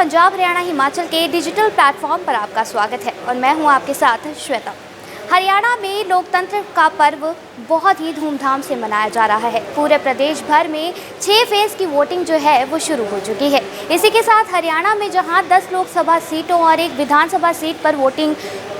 पंजाब, हरियाणा, हिमाचल के digital platform पर आपका स्वागत है और मैं हूं आपके साथ श्वेता। हरियाणा में लोकतंत्र का पर्व बहुत ही धूमधाम से मनाया जा रहा है। पूरे प्रदेश भर में 6 फेज़ की वोटिंग जो है वो शुरू हो चुकी है। इसी के साथ हरियाणा में जहां 10 लोकसभा सीटों और 1 विधानसभा सीट पर वोटिंग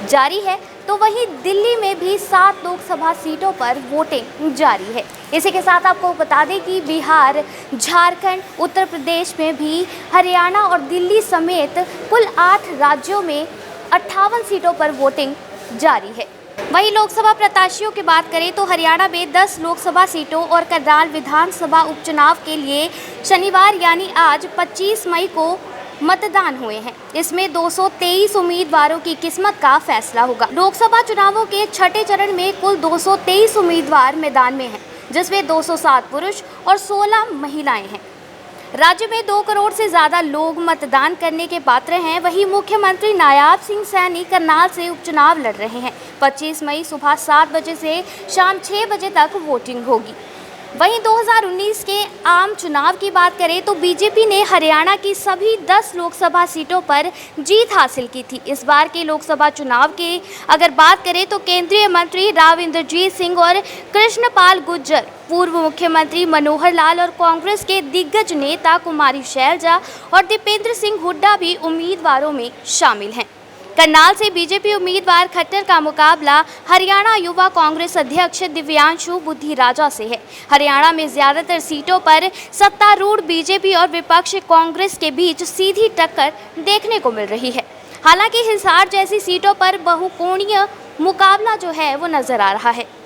जारी है, तो वहीं दिल्ली में भी 7 लोकसभा सीटों पर वोटिंग जारी है। इसी के साथ आपको बता दें कि बिहार, झारखंड, उत्तर प्रदेश में भी हरियाणा और दिल्ली समेत कुल 8 राज्यों में 58 सीटों पर वोटिंग जारी है। वहीं लोकसभा प्रत्याशियों की बात करें तो हरियाणा में 10 लोकसभा सीटों और करनाल विधानसभा उपचुनाव के लिए शनिवार यानी आज 25 मई को मतदान हुए हैं। इसमें 223 उम्मीदवारों की किस्मत का फैसला होगा। लोकसभा चुनावों के छठे चरण में कुल 223 उम्मीदवार मैदान में हैं, जिसमें 207 पुरुष और 16 महिलाएं हैं। राज्य में 2 करोड़ से ज़्यादा लोग मतदान करने के पात्र हैं। वहीं मुख्यमंत्री नायाब सिंह सैनी करनाल से उपचुनाव लड़ रहे हैं। 25 मई सुबह 7 बजे से शाम 6 बजे तक वोटिंग होगी। वहीं 2019 के आम चुनाव की बात करें तो बीजेपी ने हरियाणा की सभी 10 लोकसभा सीटों पर जीत हासिल की थी। इस बार के लोकसभा चुनाव की अगर बात करें तो केंद्रीय मंत्री राव इंद्रजीत सिंह और कृष्णपाल गुर्जर, पूर्व मुख्यमंत्री मनोहर लाल और कांग्रेस के दिग्गज नेता कुमारी शैलजा और दीपेंद्र सिंह हुड्डा भी उम्मीदवारों में शामिल हैं। करनाल से बीजेपी उम्मीदवार खट्टर का मुकाबला हरियाणा युवा कांग्रेस अध्यक्ष दिव्यांशु बुद्धिराजा से है। हरियाणा में ज्यादातर सीटों पर सत्तारूढ़ बीजेपी और विपक्ष कांग्रेस के बीच सीधी टक्कर देखने को मिल रही है। हालांकि हिसार जैसी सीटों पर बहुकोणीय मुकाबला जो है वो नजर आ रहा है।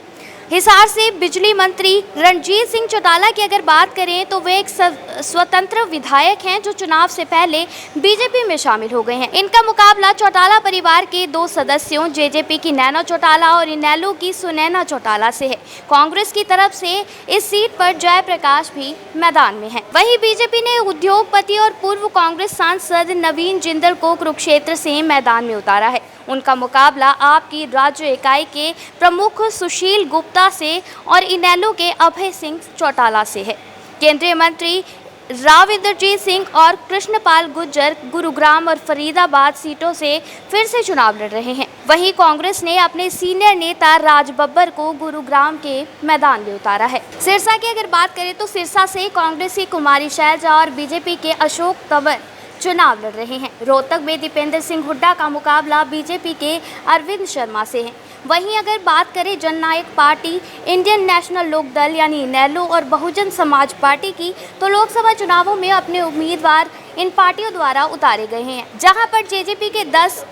हिसार से बिजली मंत्री रणजीत सिंह चौटाला की अगर बात करें तो वे एक स्वतंत्र विधायक हैं जो चुनाव से पहले बीजेपी में शामिल हो गए हैं। इनका मुकाबला चौटाला परिवार के 2 सदस्यों जेजेपी की नैना चौटाला और इनेलो की सुनैना चौटाला से है। कांग्रेस की तरफ से इस सीट पर जयप्रकाश भी मैदान में है। वहीं बीजेपी ने उद्योगपति और पूर्व कांग्रेस सांसद नवीन जिंदल को कुरुक्षेत्र से मैदान में उतारा है। उनका मुकाबला आपकी राज्य इकाई के प्रमुख सुशील गुप्ता से और इनेलो के अभय सिंह चौटाला से है। केंद्रीय मंत्री राव इंद्रजीत सिंह और कृष्णपाल गुर्जर गुरुग्राम और फरीदाबाद सीटों से फिर से चुनाव लड़ रहे हैं। वहीं कांग्रेस ने अपने सीनियर नेता राज बब्बर को गुरुग्राम के मैदान में उतारा है। सिरसा की अगर बात करें तो सिरसा से कांग्रेस की कुमारी शैलजा और बीजेपी के अशोक तंवर चुनाव लड़ रहे हैं। रोहतक में दीपेंद्र सिंह हुड्डा का मुकाबला बीजेपी के अरविंद शर्मा से है। वहीं अगर बात करें जननायक पार्टी, इंडियन नेशनल लोक दल यानी इनेलो और बहुजन समाज पार्टी की, तो लोकसभा चुनावों में अपने उम्मीदवार इन पार्टियों द्वारा उतारे गए हैं, जहां पर जेजेपी के 10,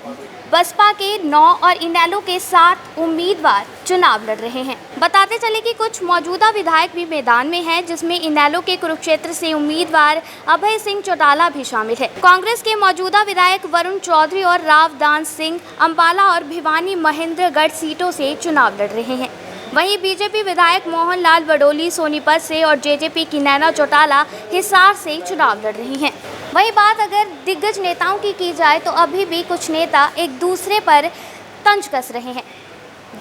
बसपा के 9 और इनेलो के 7 उम्मीदवार चुनाव लड़ रहे हैं। बताते चले कि कुछ मौजूदा विधायक भी मैदान में हैं, जिसमें इनेलो के कुरुक्षेत्र से उम्मीदवार अभय सिंह चौटाला भी शामिल है। कांग्रेस के मौजूदा विधायक वरुण चौधरी और रावदान सिंह अंबाला और भिवानी महेंद्रगढ़ सीटों से चुनाव लड़ रहे हैं। वहीं बीजेपी विधायक मोहन लाल बडोली सोनीपत से और जेजेपी की नैना चौटाला हिसार से चुनाव लड़ रही हैं। वहीं बात अगर दिग्गज नेताओं की जाए तो अभी भी कुछ नेता एक दूसरे पर तंज कस रहे हैं,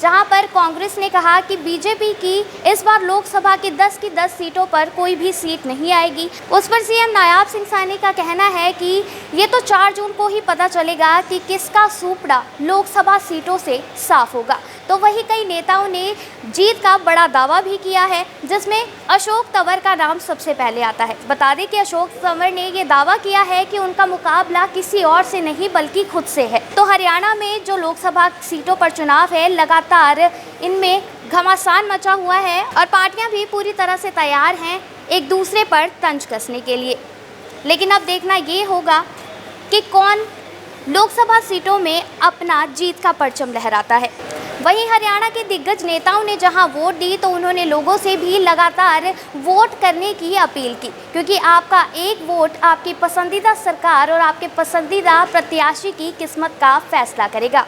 जहां पर कांग्रेस ने कहा कि बीजेपी की इस बार लोकसभा की 10 सीटों पर कोई भी सीट नहीं आएगी। उस पर सीएम नायाब सिंह सैनी का कहना है कि ये तो 4 जून को ही पता चलेगा कि किसका सूपड़ा लोकसभा सीटों से साफ होगा। तो वहीं कई नेताओं ने जीत का बड़ा दावा भी किया है, जिसमें अशोक तंवर का नाम सबसे पहले आता है। बता दें कि अशोक तंवर ने ये दावा किया है कि उनका मुकाबला किसी और से नहीं बल्कि खुद से है। तो हरियाणा में जो लोकसभा सीटों पर चुनाव है, लगातार इनमें घमासान मचा हुआ है और पार्टियां भी पूरी तरह से तैयार हैं एक दूसरे पर तंज कसने के लिए। लेकिन अब देखना ये होगा कि कौन लोकसभा सीटों में अपना जीत का परचम लहराता है। वहीं हरियाणा के दिग्गज नेताओं ने जहां वोट दी तो उन्होंने लोगों से भी लगातार वोट करने की अपील की, क्योंकि आपका एक वोट आपकी पसंदीदा सरकार और आपके पसंदीदा प्रत्याशी की किस्मत का फैसला करेगा।